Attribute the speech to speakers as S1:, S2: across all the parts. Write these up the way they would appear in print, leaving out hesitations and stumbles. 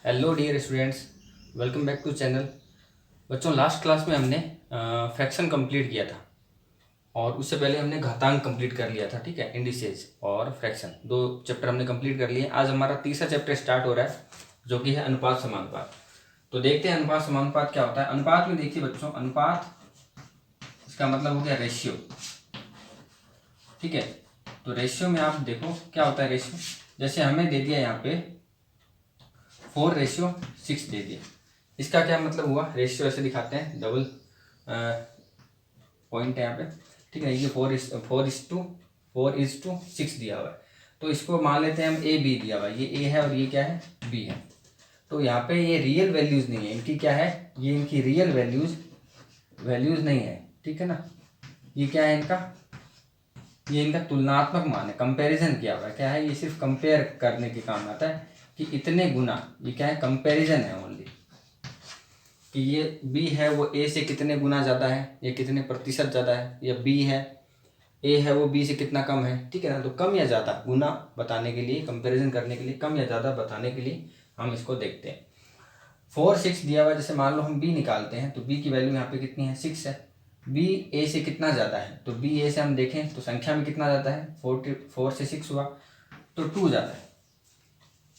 S1: Hello dear students, welcome back to channel. बच्चों, last class में हमने फ्रैक्शन कंप्लीट किया था और उससे पहले हमने घातांक कंप्लीट कर लिया था। ठीक है, इंडिसेज और फ्रैक्शन दो चैप्टर हमने कंप्लीट कर लिए। आज हमारा तीसरा चैप्टर स्टार्ट हो रहा है जो कि है अनुपात समानुपात। तो देखते हैं अनुपात समानुपात क्या होता है। अनुपात में देखिए बच्चों, अनुपात इसका मतलब हो गया रेशियो। ठीक है, तो रेशियो में आप देखो क्या होता है रेशियो। जैसे हमें दे दिया यहाँ पे 4:6 दे दिया। इसका क्या मतलब हुआ, रेशियो ऐसे दिखाते हैं, डबल पॉइंट है यहाँ पे। ठीक है, ये 4:6 दिया हुआ है। तो इसको मान लेते हैं हम ए बी दिया हुआ है, ये ए है और ये क्या है, बी है। तो यहाँ पे ये रियल वैल्यूज नहीं है इनकी, क्या है ये, इनकी रियल वैल्यूज नहीं है। ठीक है ना, ये क्या है इनका, ये इनका तुलनात्मक मान है, कंपैरिजन किया हुआ है। क्या है ये, सिर्फ कंपेयर करने के काम आता है कि इतने गुना, ये क्या है, कंपैरिजन है ओनली, कि ये बी है वो ए से कितने गुना ज़्यादा है, ये कितने प्रतिशत ज़्यादा है, या बी है ए है वो बी से कितना कम है। ठीक है ना, तो कम या ज़्यादा गुना बताने के लिए, कंपैरिजन करने के लिए, कम या ज़्यादा बताने के लिए हम इसको देखते हैं। 4:6 दिया हुआ है, जैसे मान लो हम बी निकालते हैं तो बी की वैल्यू यहाँ पे कितनी है, 6 है। बी ए से कितना ज़्यादा है, तो बी ए से हम देखें तो संख्या में कितना ज़्यादा है, 4 से 6 हुआ तो 2 ज़्यादा है।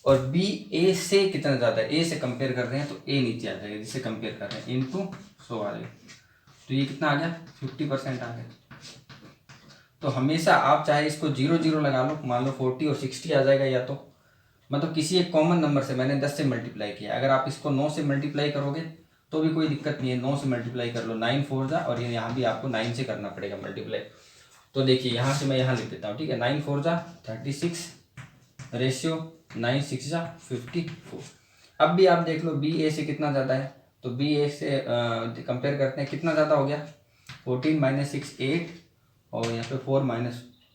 S1: और बी ए से कितना ज़्यादा है, ए से कंपेयर कर रहे हैं तो ए नीचे आ जाएगा, जिससे कंपेयर कर रहे हैं, इनटू 100 आ जाएगा। तो ये कितना आ गया, 50% आ गया। तो हमेशा आप चाहे इसको 0 लगा लो, मान लो 40 और 60 आ जाएगा, या तो मतलब किसी एक कॉमन नंबर से, मैंने 10 से मल्टीप्लाई किया, अगर आप इसको 9 से मल्टीप्लाई करोगे तो भी कोई दिक्कत नहीं है, 9 से मल्टीप्लाई कर लो, 9 4 जा, और ये यहाँ भी आपको 9 से करना पड़ेगा मल्टीप्लाई। तो देखिए यहाँ से मैं यहाँ लिख देता हूँ। ठीक है, 9 4 जा 36, रेशियो 9 6 जा 54। अब भी आप देख लो बी ए से कितना ज़्यादा है, तो बी ए से कंपेयर करते हैं, कितना ज़्यादा हो गया, 14 - 6 8, और यहाँ पे 4 -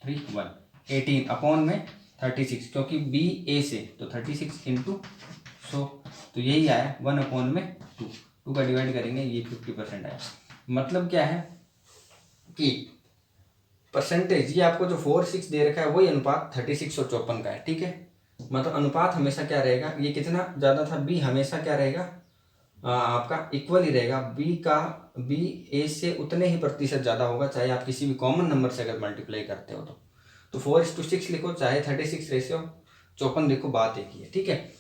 S1: 3 1, 18 अपॉन में 36, क्योंकि बी ए से तो 36 इंटू 100, तो यही आया 1/2, 2 का डिवाइड करेंगे, ये 50% आया। मतलब क्या है कि परसेंटेज, ये आपको जो 4:6 दे रखा है वही अनुपात 36 और 54 का है। ठीक है, मतलब अनुपात हमेशा क्या रहेगा, ये कितना ज़्यादा था, बी हमेशा क्या रहेगा, आपका इक्वल ही रहेगा। बी ए से उतने ही प्रतिशत ज़्यादा होगा, चाहे आप किसी भी कॉमन नंबर से अगर मल्टीप्लाई करते हो तो 4:6 लिखो, चाहे 36 रेशियो 54 लिखो, बात एक ही है। ठीक है,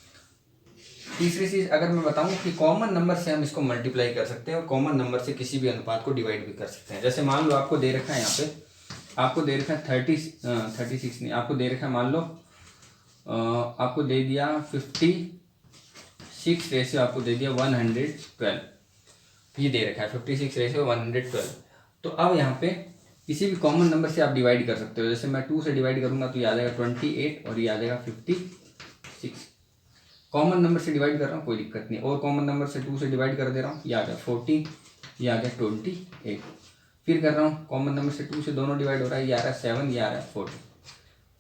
S1: तीसरी चीज़ अगर मैं बताऊं कि कॉमन नंबर से हम इसको मल्टीप्लाई कर सकते हैं और कॉमन नंबर से किसी भी अनुपात को डिवाइड भी कर सकते हैं। जैसे मान लो आपको दे रखा है, यहाँ पे आपको दे रखा है 36 नहीं, आपको दे रखा है, मान लो आपको दे दिया 56 रेशियो, आपको दे दिया 112, ये दे रखा है 56 रेशियो 112। तो अब यहाँ पे किसी भी कॉमन नंबर से आप डिवाइड कर सकते हो। जैसे मैं 2 से डिवाइड करूँगा तो ये आ जाएगा 28 और ये आ जाएगा 56। कॉमन नंबर से डिवाइड कर रहा हूँ कोई दिक्कत नहीं, और कॉमन नंबर से 2 से डिवाइड कर दे रहा हूँ, ये आ गया 14, ये आ गया 28। फिर कर रहा हूँ कॉमन नंबर से 2 से दोनों डिवाइड हो रहा है, ये आ रहा है 7, ये आ रहा है 40।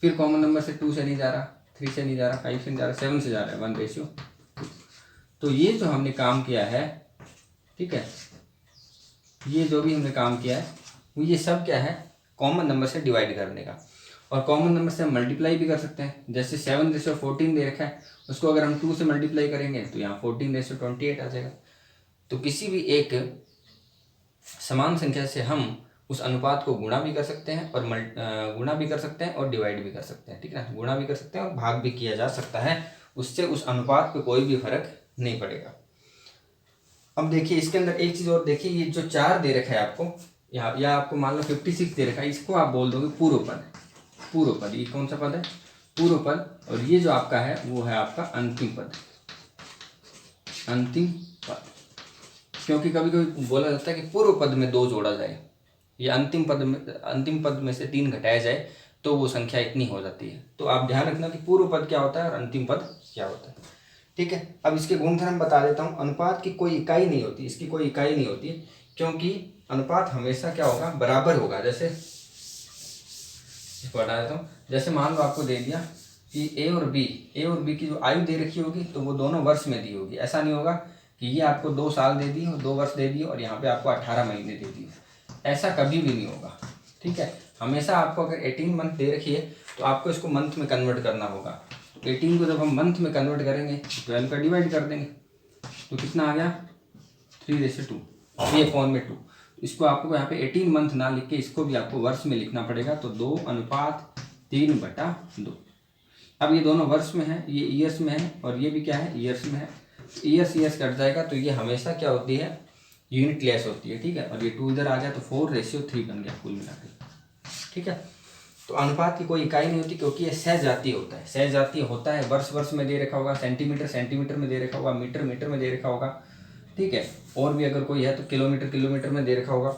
S1: फिर कॉमन नंबर से 2 से नहीं जा रहा, 3 से नहीं जा रहा, 5 से नहीं जा रहा, 7 से जा रहा है, 1:2। तो ये जो हमने काम किया है, ठीक है, ये जो भी हमने काम किया है वो ये सब क्या है, कॉमन नंबर से डिवाइड करने का। और कॉमन नंबर से हम मल्टीप्लाई भी कर सकते हैं। जैसे 7:14 दे रखा है, उसको अगर हम 2 से मल्टीप्लाई करेंगे तो यहाँ 14:28 आ जाएगा। तो किसी भी एक समान संख्या से हम उस अनुपात को गुणा भी कर सकते हैं और गुणा भी कर सकते हैं और डिवाइड भी कर सकते हैं। ठीक है ना, गुणा भी कर सकते हैं और भाग भी किया जा सकता है, उससे उस अनुपात पे कोई भी फर्क नहीं पड़ेगा। अब देखिए इसके अंदर एक चीज़ और देखिए, ये जो 4 दे रखा है आपको, या आपको मान लो 56 दे रखा है, इसको आप बोल दोगे पूर्व पद। पूर्व पद, ये कौन सा पद है, पूर्व पद। और ये जो आपका है वो है आपका अंतिम पद, अंतिम पद। क्योंकि कभी कभी बोला जाता है कि पूर्व पद में 2 जोड़ा जाए, या अंतिम पद में से 3 घटाया जाए तो वो संख्या इतनी हो जाती है। तो आप ध्यान रखना कि पूर्व पद क्या होता है और अंतिम पद क्या होता है। ठीक है, अब इसके गुणधर्म बता देता हूँ। अनुपात की कोई इकाई नहीं होती, इसकी कोई इकाई नहीं होती, क्योंकि अनुपात हमेशा क्या होगा, बराबर होगा। जैसे इसको बता देता हूँ, जैसे मान लो आपको दे दिया कि ए और बी की जो आयु दे रखी होगी तो वो दोनों वर्ष में दी होगी। ऐसा नहीं होगा कि ये आपको 2 साल दे दी और 2 वर्ष दे दिए और यहाँ पे आपको 18 महीने दे दिए, ऐसा कभी भी नहीं होगा। ठीक है, हमेशा आपको अगर 18 मंथ दे रखी है तो आपको इसको मंथ में कन्वर्ट करना होगा। 18 को जब हम मंथ में कन्वर्ट करेंगे 12 का डिवाइड कर देंगे तो कितना आ गया 3:2, ये फॉर्म में 2। इसको आपको यहाँ पे 18 मंथ ना लिख के इसको भी आपको वर्ष में लिखना पड़ेगा, तो 2:3/2। अब ये दोनों वर्ष में है, ये ईयर्स में है, और ये भी क्या है ईयर्स में है। ईयर्स कट जाएगा तो ये हमेशा क्या होती है यूनिट लेस होती है, ठीक है। और ये 2 इधर आ गया तो 4:3 बन गया कुल मिला के, ठीक है। तो अनुपात की कोई इकाई नहीं होती क्योंकि ये सहजातीय होता है। सहजातीय होता है, वर्ष में दे रखा होगा, सेंटीमीटर में दे रखा होगा, मीटर में दे रखा होगा, ठीक है। और भी अगर कोई है तो किलोमीटर में दे रखा होगा।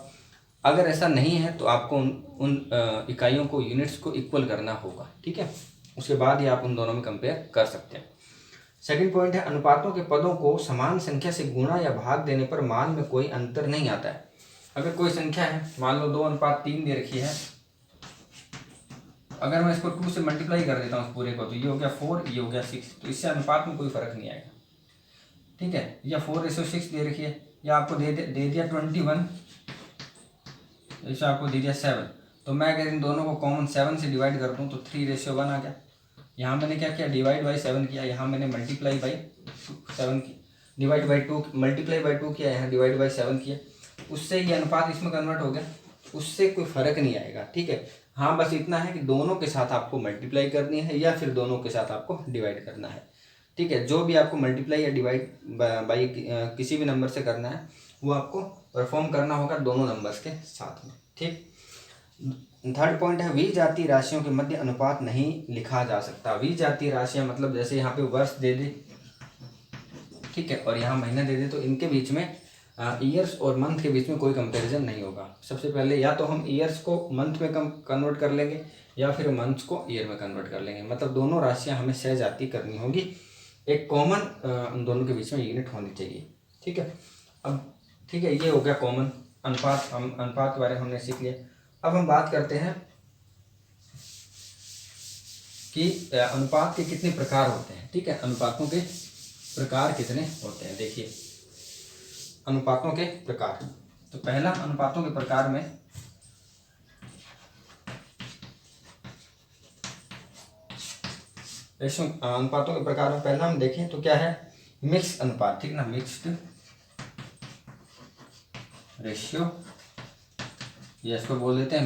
S1: अगर ऐसा नहीं है तो आपको उन इकाइयों को, यूनिट्स को इक्वल करना होगा, ठीक है। उसके बाद ही आप उन दोनों में कंपेयर कर सकते हैं। सेकंड पॉइंट है अनुपातों के पदों को समान संख्या से गुणा या भाग देने पर मान में कोई अंतर नहीं आता है। अगर कोई संख्या है, मान लो 2:3 दे रखी है, अगर मैं इसको 2 से मल्टीप्लाई कर देता हूँ पूरे को, तो ये हो गया 4, ये हो गया 6, तो इससे अनुपात में कोई फर्क नहीं आएगा, ठीक है। या 4:6 दे रखी है, या आपको दे दिया 21, इसे आपको दे दिया 7, तो मैं अगर इन दोनों को कॉमन 7 से डिवाइड कर दूँ तो 3:1 आ गया। यहाँ मैंने क्या किया, डिवाइड बाई 7 किया, यहाँ मैंने मल्टीप्लाई बाई 7 की, डिवाइड बाई 2 मल्टीप्लाई बाई 2 किया, यहाँ डिवाइड बाई 7 किया, उससे ये अनुपात इसमें कन्वर्ट हो गया, उससे कोई फर्क नहीं आएगा, ठीक है। हाँ, बस इतना है कि दोनों के साथ आपको मल्टीप्लाई करनी है या फिर दोनों के साथ आपको डिवाइड करना है, ठीक है। जो भी आपको मल्टीप्लाई या डिवाइड बाई किसी भी नंबर से करना है वो आपको परफॉर्म करना होगा दोनों नंबर्स के साथ में, ठीक। थर्ड पॉइंट है विजातीय राशियों के मध्य अनुपात नहीं लिखा जा सकता। विजातीय राशियां मतलब जैसे यहाँ पे वर्ष दे दे, ठीक है, और यहाँ महीना दे दे, तो इनके बीच में ईयर्स और मंथ के बीच में कोई कंपैरिजन नहीं होगा। सबसे पहले या तो हम ईयर्स को मंथ में कन्वर्ट कर लेंगे या फिर मंथ्स को ईयर में कन्वर्ट कर लेंगे, मतलब दोनों राशियां हमें सहजाती करनी होगी। एक कॉमन उन दोनों के बीच में यूनिट होनी चाहिए, ठीक है। अब ठीक है, ये हो गया कॉमन अनुपात। हम अनुपात के बारे में हमने सीख लिया। अब हम बात करते हैं कि अनुपात के कितने प्रकार होते हैं, ठीक है। अनुपातों के प्रकार कितने होते हैं, देखिए अनुपातों के प्रकार। तो पहला अनुपातों के प्रकार में अनुपातों के प्रकार में पहला हम देखें तो क्या है मिक्स अनुपात, ठीक ना, मिक्स्ड रेशियो, या इसको बोल देते हैं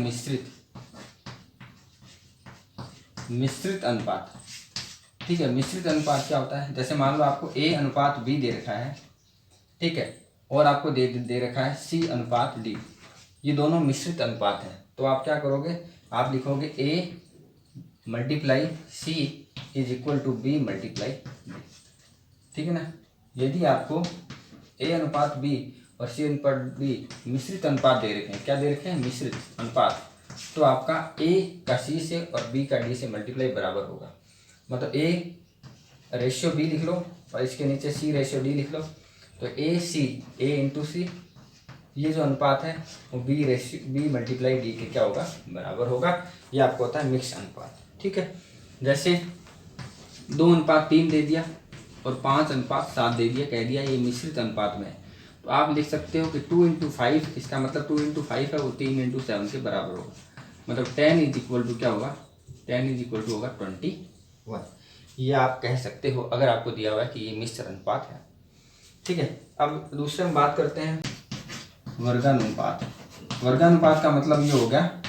S1: मिश्रित अनुपात, ठीक है। मिश्रित अनुपात क्या होता है, जैसे मान लो आपको A/B दे रखा है, ठीक है, और आपको दे रखा है C/D, ये दोनों मिश्रित अनुपात हैं। तो आप क्या करोगे, आप लिखोगे A × C = B × D, ठीक है ना। यदि आपको A/B और C/D मिश्रित अनुपात दे रखे हैं, क्या दे रखे हैं मिश्रित अनुपात, तो आपका A का C से और B का D से मल्टीप्लाई बराबर होगा। मतलब A/B लिख लो और इसके नीचे C/D लिख लो, तो A × C ये जो अनुपात है वो B × D के क्या होगा बराबर होगा। ये आपको होता है मिक्स अनुपात, ठीक है। जैसे 2:3 दे दिया और 5:7 दे दिया, कह दिया ये मिश्रित अनुपात में है, तो आप लिख सकते हो कि 2 × 5, इसका मतलब 2 × 5 है वो 3 × 7 के बराबर होगा। मतलब 10 = क्या होगा, 10 = होगा 21। ये आप कह सकते हो अगर आपको दिया हुआ है कि ये मिश्र अनुपात है, ठीक है। अब दूसरे हम बात करते हैं वर्गानुपात। वर्गानुपात का मतलब ये हो गया,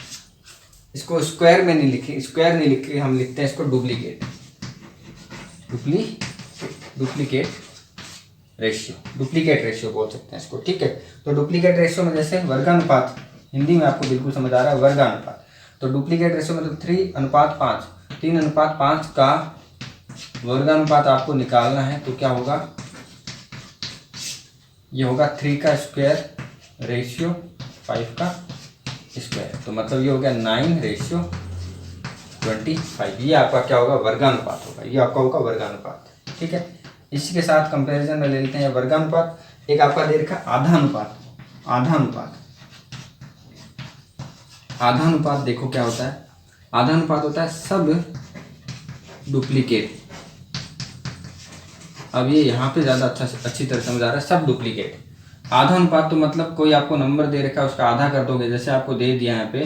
S1: इसको स्क्वायर में नहीं लिखे, स्क्वायर नहीं लिखे, हम लिखते हैं इसको डुप्लीकेट रेशियो बोल सकते हैं इसको, ठीक है। तो डुप्लीकेट रेशियो में जैसे वर्गानुपात, हिंदी में आपको बिल्कुल समझ आ रहा है वर्गानुपात, तो डुप्लीकेट रेशियो मतलब 3:5, 3:5 का वर्गानुपात आपको निकालना है, तो क्या होगा, ये होगा 3 का स्क्वायर रेशियो 5 का स्क्वायर, तो मतलब ये हो गया 9:25। ये आपका क्या होगा वर्गानुपात होगा, ये आपका होगा वर्गानुपात, ठीक है। इसी के साथ कंपैरिजन में ले लेते हैं वर्गानुपात। एक आपका दे रखा आधा अनुपात देखो क्या होता है, आधा अनुपात होता है सब डुप्लीकेट। अब ये यहाँ पे ज़्यादा अच्छी तरह समझ आ रहा है, सब डुप्लीकेट। आधा अनुपात तो मतलब कोई आपको नंबर दे रखा है उसका आधा कर दोगे, जैसे आपको दे दिया यहाँ पे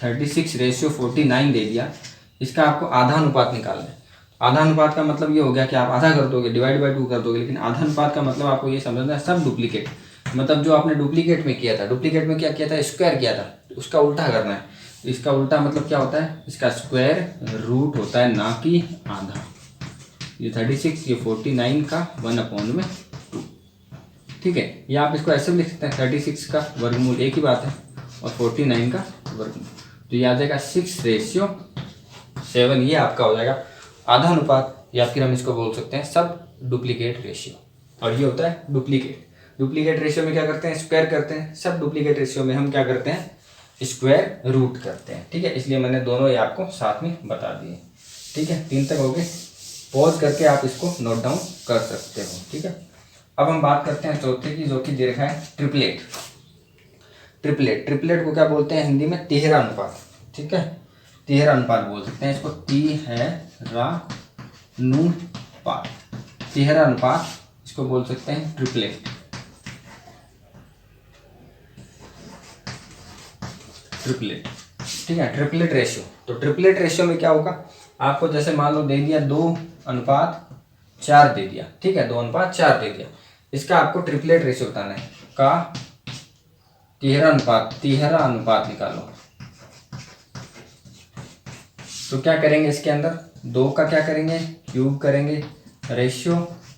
S1: 36:49 दे दिया, इसका आपको आधा अनुपात निकालना है। आधा अनुपात का मतलब ये हो गया कि आप आधा कर दोगे, डिवाइड बाई 2 कर दोगे, लेकिन आधा अनुपात का मतलब आपको ये समझना है सब डुप्लीकेट, मतलब जो आपने डुप्लीकेट में किया था, डुप्लीकेट में क्या किया था, स्क्वायर किया था, उसका उल्टा करना है। इसका उल्टा मतलब क्या होता है, इसका स्क्वायर रूट होता है, ना कि आधा। ये 36, ये 49 का 1/2, ठीक है। ये आप इसको ऐसे भी लिख सकते हैं, 36 का वर्गमूल एक ही बात है, और 49 का वर्गमूल, तो ये आ जाएगा 6:7। ये आपका हो जाएगा आधा अनुपात, या फिर हम इसको बोल सकते हैं सब डुप्लीकेट रेशियो। और ये होता है डुप्लीकेट। डुप्लीकेट रेशियो में क्या करते हैं, स्क्वायर करते हैं। सब डुप्लीकेट रेशियो में हम क्या करते हैं, स्क्वायर रूट करते हैं, ठीक है। इसलिए मैंने दोनों ये आपको साथ में बता दिए, ठीक है। 3 तक हो गए, पॉज करके आप इसको नोट डाउन कर सकते हो, ठीक है। अब हम बात करते हैं चौथे की, जो कि दे रखा है ट्रिपलेट। ट्रिपलेट, ट्रिपलेट को क्या बोलते हैं हिंदी में, तिहरा अनुपात, ठीक है। तिहरा अनुपात बोल सकते हैं इसको, तिहरानुपात, तिहरा अनुपात इसको बोल सकते हैं ट्रिपलेट। ट्रिपलेट, ठीक है, ट्रिपलेट रेशियो। तो ट्रिपलेट रेशियो में क्या होगा, आपको जैसे मान लो दे दिया 2:4 दे दिया, ठीक है, 2:4 दे दिया। इसका आपको ट्रिपलेट रेशियो बताना है, का तिहरा अनुपात निकालो। तो क्या करेंगे, इसके अंदर 2 का क्या करेंगे, क्यूब करेंगे, रेशियो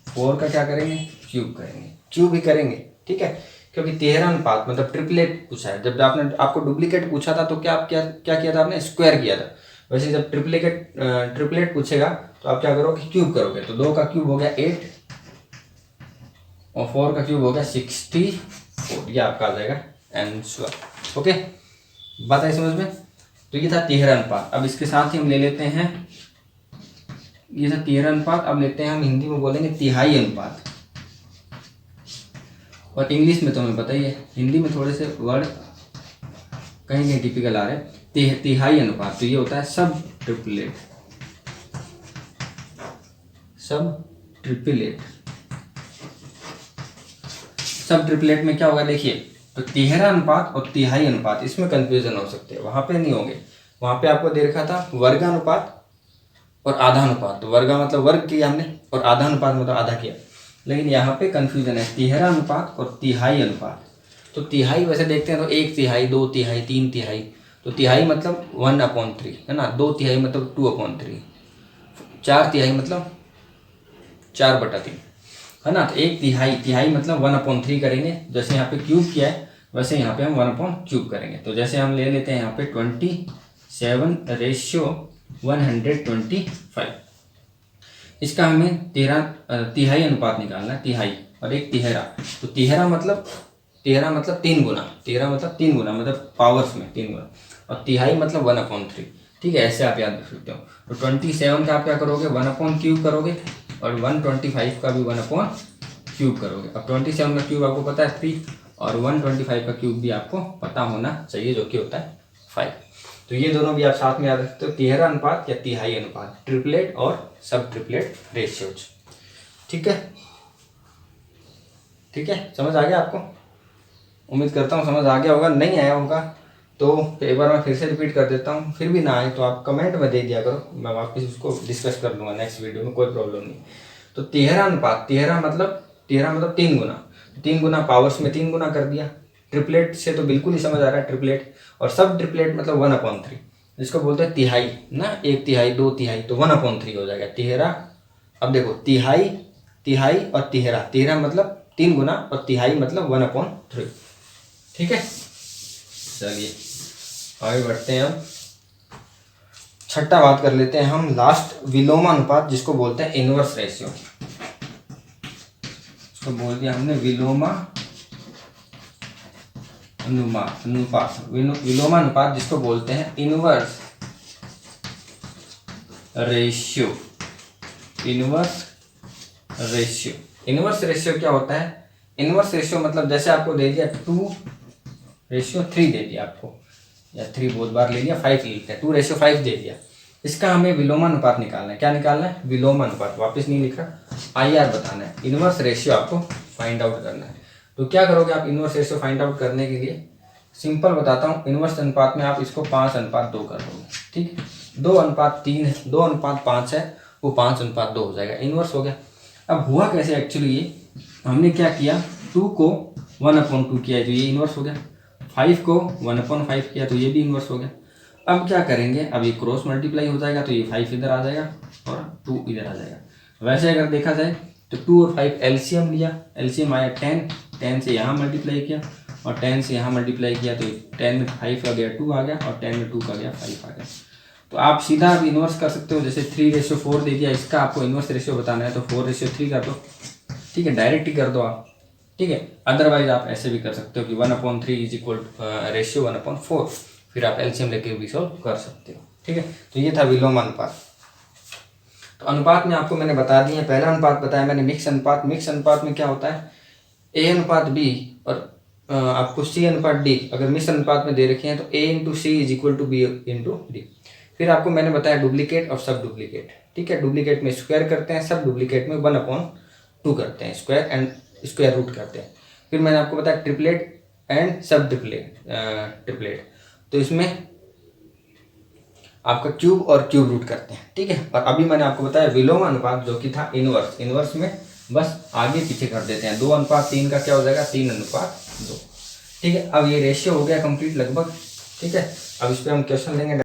S1: 4 का क्या करेंगे, क्यूब करेंगे, क्यूब ही करेंगे, ठीक है। क्योंकि तिहरा अनुपात मतलब ट्रिपलेट पूछा है। जब आपने आपको डुप्लीकेट पूछा था तो क्या आप क्या किया था, आपने स्क्वायर किया था। वैसे जब ट्रिपलेट पूछेगा तो आप क्या करोगे, क्यूब करोगे। तो 2 का क्यूब हो गया 8, और 4 का क्यूब हो गया 64। ये आपका आ जाएगा आंसर, ओके। बात आई समझ में। तो ये था तिहरा अनुपात। अब इसके साथ ही हम ले लेते हैं, ये था तिहरा अनुपात। अब लेते हैं हम हिंदी में बोलेंगे तिहाई अनुपात। और इंग्लिश में तो हमें पता ही है, हिंदी में थोड़े से वर्ड कहीं कहीं टिपिकल आ रहे हैं। तिहाई अनुपात, तो ये होता है सब ट्रिपलेट, सब ट्रिपलेट। सब ट्रिपलेट में क्या होगा, देखिए, तो तिहरा अनुपात और तिहाई अनुपात, इसमें कंफ्यूजन हो सकते हैं, वहां पे नहीं होंगे। वहां पे आपको दे रखा था वर्गानुपात और आधा अनुपात। तो वर्गा मतलब वर्ग किया हमने, और आधा अनुपात मतलब आधा किया। लेकिन यहाँ पे कंफ्यूजन है, तिहरा अनुपात और तिहाई अनुपात। तो तिहाई वैसे देखते हैं तो 1 तिहाई, 2 तिहाई, 3 तिहाई। तो तिहाई मतलब 1/3 है ना, 2 तिहाई मतलब 2/3, 4 तिहाई मतलब 4/3 है ना। तो 1 तिहाई, तिहाई मतलब 1/3 करेंगे। जैसे यहाँ पे क्यूब किया है वैसे यहाँ पे हम 1/3 करेंगे। तो जैसे हम ले लेते हैं यहाँ पे 27:125। इसका हमें तिहाई अनुपात निकालना है, तिहाई और एक तिहरा। तो तिहरा मतलब 3 गुना, तिहरा मतलब 3 गुना, मतलब पावर्स में 3 गुना, और तिहाई मतलब 1/3, ठीक है। ऐसे आप याद रख सकते हो। तो 27 का आप क्या करोगे, 1/3 करोगे, और 125 का भी 1/3 करोगे। अब 27 का क्यूब आपको पता है 3, और 125 का क्यूब भी आपको पता होना चाहिए, जो कि होता है 5। तो ये दोनों भी आप साथ में याद रखते हो, तिहरा अनुपात या तिहाई अनुपात, ट्रिपलेट और सब ट्रिपलेट रेशियोज, ठीक है। ठीक है, समझ आ गया आपको, उम्मीद करता हूँ समझ आ गया होगा। नहीं आया होगा तो एक बार मैं फिर से रिपीट कर देता हूँ, फिर भी ना आए तो आप कमेंट में दे दिया करो, मैं वापस उसको डिस्कस कर लूँगा नेक्स्ट वीडियो में, कोई प्रॉब्लम नहीं। तो तिहरा अनुपात, तिहरा मतलब 3 गुना, 3 गुना पावर्स में 3 गुना कर दिया। ट्रिपलेट से तो बिल्कुल ही समझ आ रहा है ट्रिपलेट, और सब ट्रिपलेट मतलब 1/3, जिसको बोलते हैं तिहाई ना, 1 तिहाई, 2 तिहाई, तो 1/3 हो जाएगा तिहरा। अब देखो तिहाई, तिहाई और तिहरा, तिहरा मतलब 3 गुना और तिहाई मतलब 1/3, ठीक है। चलिए आगे बढ़ते हैं। अब छठा बात कर लेते हैं हम, लास्ट विलोमानुपात, जिसको बोलते हैं इनवर्स रेशियो। इसको बोल दिया हमने विलोमानुपात, जिसको बोलते हैं inverse ratio. Inverse ratio, inverse ratio क्या होता है, इनवर्स रेशियो मतलब जैसे आपको दे दिया 2:3 दे दिया आपको, या 3 बहुत बार ले लिया, 5 ले लिया, 2:5 दे दिया। इसका हमें विलोमानुपात निकालना है। क्या निकालना है, विलोमानुपात, वापस नहीं लिख रहा, IR बताना है। इनवर्स रेशियो आपको फाइंड आउट करना है। तो क्या करोगे आप इनवर्स रेशियो फाइंड आउट करने के लिए, सिंपल बताता हूँ। इनवर्स अनुपात में आप इसको 5:2 कर दोगे, ठीक है। 2:3 है, 2:5 है, वो 5:2 हो जाएगा, इन्वर्स हो गया। अब हुआ कैसे एक्चुअली, ये हमने क्या किया, 2 को 1/2 किया तो ये इन्वर्स हो गया, 5 को 1/5 किया तो ये भी इन्वर्स हो गया। अब क्या करेंगे, अब ये क्रॉस मल्टीप्लाई हो जाएगा तो ये 5 इधर आ जाएगा और 2 इधर आ जाएगा। वैसे अगर देखा जाए तो 2 और 5 एलसीएम लिया, एलसीएम आया 10, 10 से यहाँ मल्टीप्लाई किया और 10 से यहाँ मल्टीप्लाई किया तो 10 में 5 का गया 2 आ गया और 10 में 2 का गया 5 आ गया। तो आप सीधा अब इन्वर्स कर सकते हो, जैसे 3:4 दे दिया, इसका आपको इन्वर्स रेशियो बताना है तो 4:3 कर दो, ठीक है, डायरेक्ट ही कर दो आप, ठीक है। अदरवाइज आप ऐसे भी कर सकते हो कि 1/3 इज इक्वल रेशियो 1/4, फिर आप एलसीएम लेके भी सॉल्व कर सकते हो, ठीक है। तो ये था विलोम अनुपात। तो अनुपात में आपको मैंने बता दिया, पहला अनुपात बताया मैंने मिक्स अनुपात। मिक्स अनुपात में क्या होता है, ए अनुपात बी और आपको सी अनुपात डी अगर मिक्स अनुपात में दे रखे हैं तो A into C is equal to B into D. फिर आपको मैंने बताया डुप्लीकेट और सब डुप्लीकेट, ठीक है। डुप्लीकेट में स्क्वायर करते हैं, सब डुप्लीकेट में 1/2 करते हैं, स्क्वायर एंड स्क्वायर रूट करते हैं। फिर मैंने आपको बताया ट्रिपलेट एंड सब ट्रिपलेट, तो इसमें आपका क्यूब और क्यूब रूट करते हैं, ठीक है। और अभी मैंने आपको बताया विलोम अनुपात जो कि था इनवर्स, इनवर्स में बस आगे पीछे कर देते हैं, 2:3 का क्या हो जाएगा 3:2, ठीक है। अब ये रेशियो हो गया कंप्लीट लगभग, ठीक है। अब इस पर हम क्वेश्चन लेंगे।